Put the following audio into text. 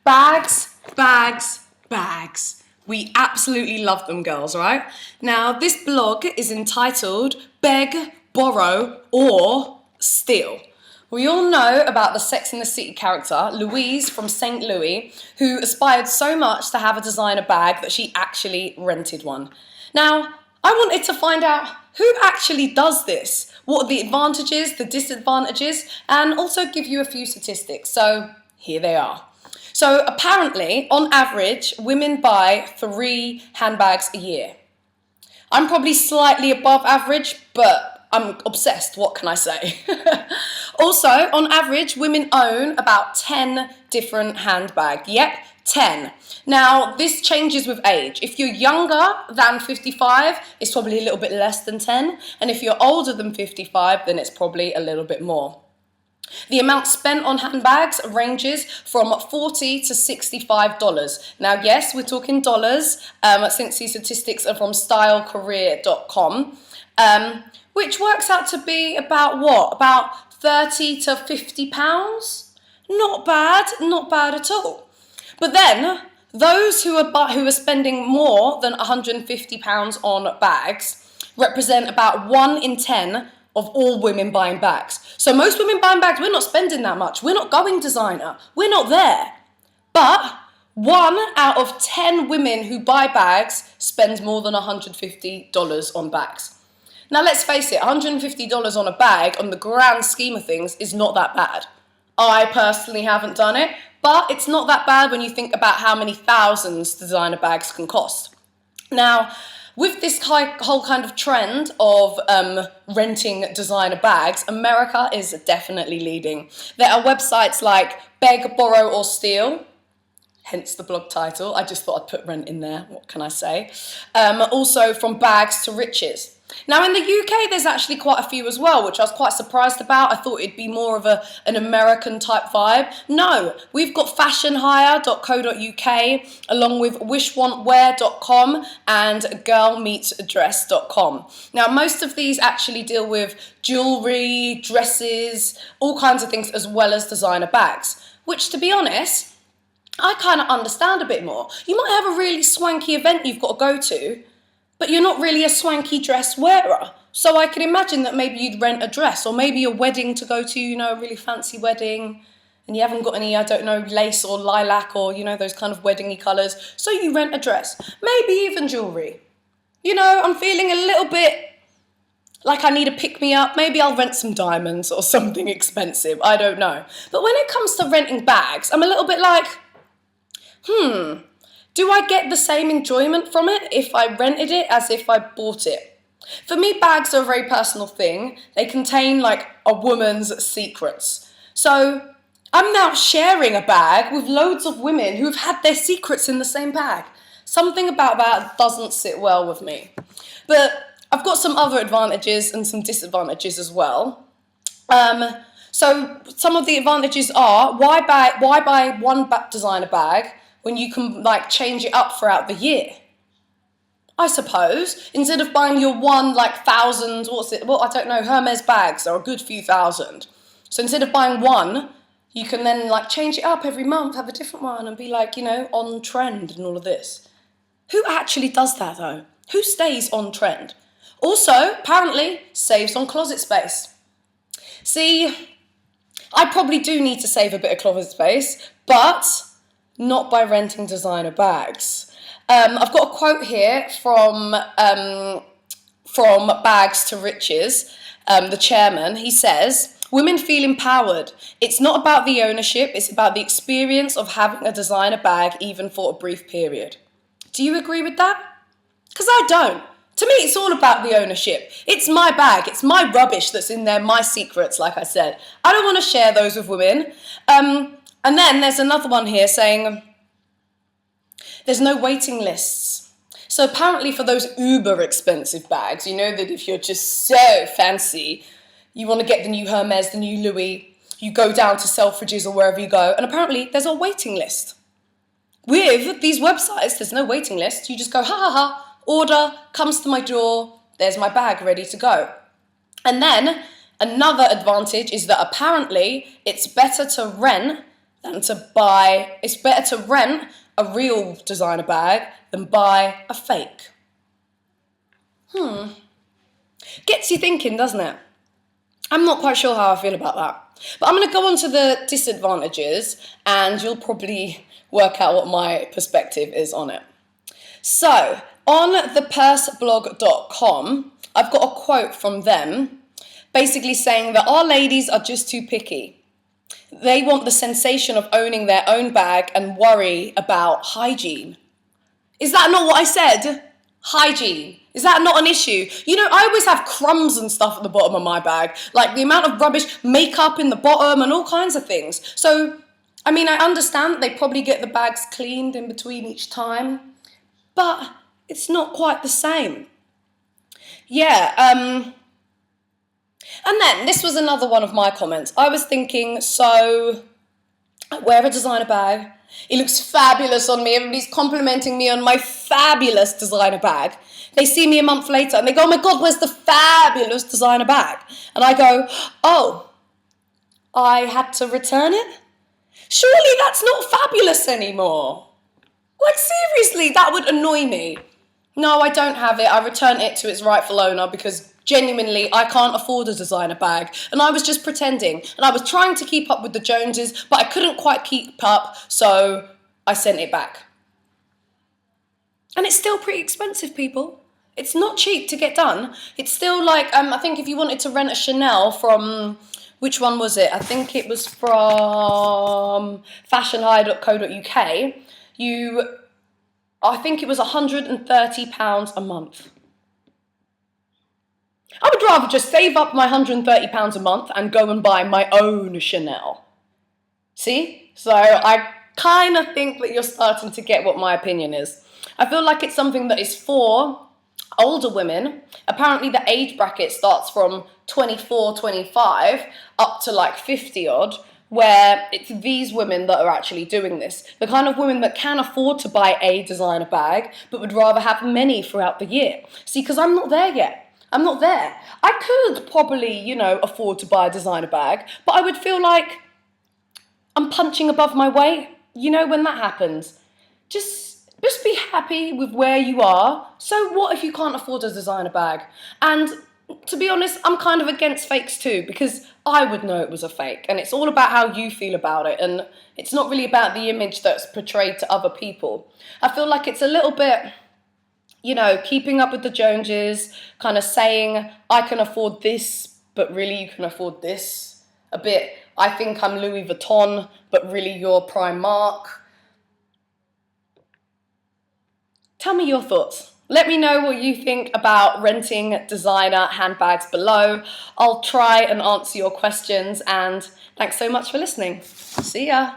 Bags, bags, bags. We absolutely love them, girls, right? Now, this blog is entitled Beg, Borrow, or Steal. We all know about the Sex and the City character, Louise from St. Louis, who aspired so much to have a designer bag that she actually rented one. Now, I wanted to find out who actually does this, what are the advantages, the disadvantages, and also give you a few statistics. So here they are. So apparently, on average, women buy 3 handbags a year. I'm probably slightly above average, but I'm obsessed, what can I say? Also, on average, women own about 10 different handbags. Yep, 10. Now, this changes with age. If you're younger than 55, it's probably a little bit less than 10. And if you're older than 55, then it's probably a little bit more. The amount spent on handbags ranges from $40 to $65. Now, yes, we're talking dollars, since these statistics are from stylecareer.com, which works out to be about what? About 30 to 50 pounds? Not bad at all. But then, those who are spending more than £150 on bags represent about 1 in 10 of all women buying bags. So most women buying bags, we're not spending that much. We're not going designer. We're not there. But 1 out of 10 women who buy bags spends more than $150 on bags. Now let's face it, $150 on a bag, on the grand scheme of things, is not that bad. I personally haven't done it, but it's not that bad when you think about how many thousands designer bags can cost. Now, with this whole kind of trend of renting designer bags, America is definitely leading. There are websites like Beg, Borrow, or Steal, hence the blog title. I just thought I'd put rent in there, what can I say? Also from Bags to Riches. Now in the UK, there's actually quite a few as well, which I was quite surprised about. I thought it'd be more of an American type vibe. No, we've got fashionhire.co.uk, along with wishwantwear.com and girlmeetsdress.com. Now, most of these actually deal with jewellery, dresses, all kinds of things, as well as designer bags, which, to be honest, I kind of understand a bit more. You might have a really swanky event you've got to go to, but you're not really a swanky dress wearer. So I can imagine that maybe you'd rent a dress, or maybe a wedding to go to, you know, a really fancy wedding, and you haven't got any, I don't know, lace or lilac or, you know, those kind of weddingy colours. So you rent a dress, maybe even jewellery. You know, I'm feeling a little bit like I need a pick-me-up. Maybe I'll rent some diamonds or something expensive, I don't know. But when it comes to renting bags, I'm a little bit like, do I get the same enjoyment from it if I rented it as if I bought it? For me, bags are a very personal thing. They contain like a woman's secrets. So I'm now sharing a bag with loads of women who've had their secrets in the same bag. Something about that doesn't sit well with me. But I've got some other advantages and some disadvantages as well. So some of the advantages are, why buy one designer bag when you can like change it up throughout the year? I suppose, instead of buying your one like thousand, I don't know, Hermes bags are a good few thousand. So instead of buying one, you can then like change it up every month, have a different one and be like, you know, on trend and all of this. Who actually does that though? Who stays on trend? Also, apparently, saves on closet space. See, I probably do need to save a bit of closet space, but not by renting designer bags. I've got a quote here from Bags to Riches, the chairman. He says, "Women feel empowered. It's not about the ownership, it's about the experience of having a designer bag even for a brief period." Do you agree with that? Because I don't. To me, it's all about the ownership. It's my bag. It's my rubbish that's in there, my secrets, like I said. I don't want to share those with women. And then there's another one here saying there's no waiting lists. So apparently for those uber expensive bags, you know that if you're just so fancy, you want to get the new Hermes, the new Louis, you go down to Selfridges or wherever you go, and apparently there's a waiting list. With these websites, there's no waiting list. You just go, order, comes to my door, there's my bag ready to go. And then another advantage is that apparently it's better to rent than to buy, it's better to rent a real designer bag than buy a fake. Gets you thinking, doesn't it? I'm not quite sure how I feel about that. But I'm going to go on to the disadvantages, and you'll probably work out what my perspective is on it. So, on thepurseblog.com, I've got a quote from them, basically saying that our ladies are just too picky. They want the sensation of owning their own bag and worry about hygiene. Is that not what I said? Hygiene. Is that not an issue? You know, I always have crumbs and stuff at the bottom of my bag, like the amount of rubbish, makeup in the bottom and all kinds of things. So, I mean, I understand that they probably get the bags cleaned in between each time, but it's not quite the same. Yeah, and then this was another one of my comments. I was thinking, so I wear a designer bag. It looks fabulous on me. Everybody's complimenting me on my fabulous designer bag. They see me a month later and they go, oh my God, where's the fabulous designer bag? And I go, oh, I had to return it? Surely that's not fabulous anymore. Like, seriously, that would annoy me. No, I don't have it. I return it to its rightful owner because genuinely I can't afford a designer bag. And I was just pretending. And I was trying to keep up with the Joneses, but I couldn't quite keep up, so I sent it back. And it's still pretty expensive, people. It's not cheap to get done. It's still like, I think if you wanted to rent a Chanel from, which one was it? I think it was from fashionhire.co.uk. I think it was £130 a month. I would rather just save up my £130 a month and go and buy my own Chanel. See? So I kind of think that you're starting to get what my opinion is. I feel like it's something that is for older women. Apparently the age bracket starts from 24, 25 up to like 50 odd, where it's these women that are actually doing this. The kind of women that can afford to buy a designer bag, but would rather have many throughout the year. See, because I'm not there yet. I'm not there. I could probably, afford to buy a designer bag, but I would feel like I'm punching above my weight. You know when that happens? Just be happy with where you are. So what if you can't afford a designer bag? And to be honest, I'm kind of against fakes too, because I would know it was a fake, and it's all about how you feel about it, and it's not really about the image that's portrayed to other people. I feel like it's a little bit, keeping up with the Joneses, kind of saying, I can afford this, but really you can afford this. A bit, I think I'm Louis Vuitton, but really you're Primark. Tell me your thoughts. Let me know what you think about renting designer handbags below. I'll try and answer your questions, and thanks so much for listening. See ya.